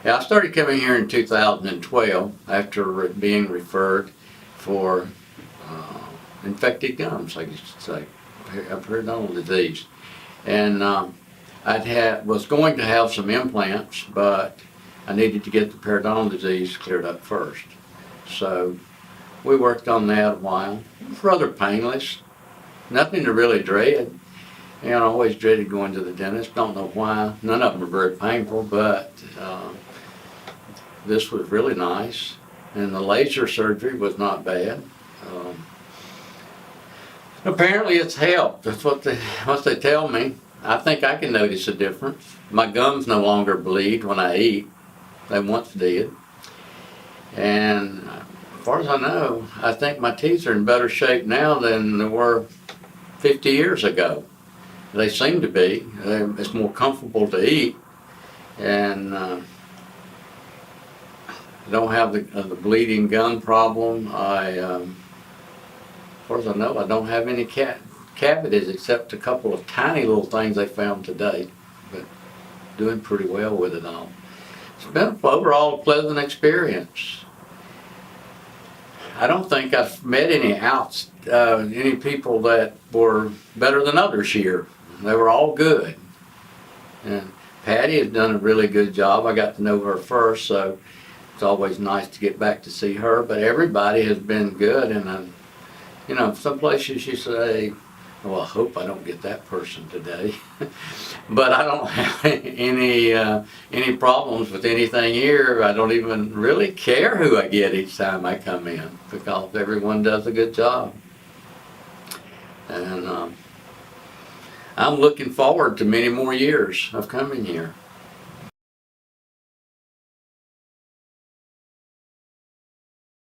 Yeah, I started coming here in 2012 after being referred for infected gums, I guess you could say, a periodontal disease. And was going to have some implants, but I needed to get the periodontal disease cleared up first. So we worked on that a while. It was rather painless, nothing to really dread. You know, I always dreaded going to the dentist, don't know why. None of them are very painful, but this was really nice. And the laser surgery was not bad. Apparently it's helped. That's what they tell me. I think I can notice a difference. My gums no longer bleed when I eat. They once did. And as far as I know, I think my teeth are in better shape now than they were 50 years ago. They seem to be. It's more comfortable to eat. And I don't have the bleeding gum problem. As far as I know, I don't have any cavities except a couple of tiny little things they found today, but doing pretty well with it all. It's been overall a pleasant experience. I don't think I've met any people that were better than others here. They were all good. And Patty has done a really good job. I got to know her first, so it's always nice to get back to see her. But everybody has been good, and you know, some places you say, well, I hope I don't get that person today. But I don't have any problems with anything here. I don't even really care who I get each time I come in, because everyone does a good job. And I'm looking forward to many more years of coming here.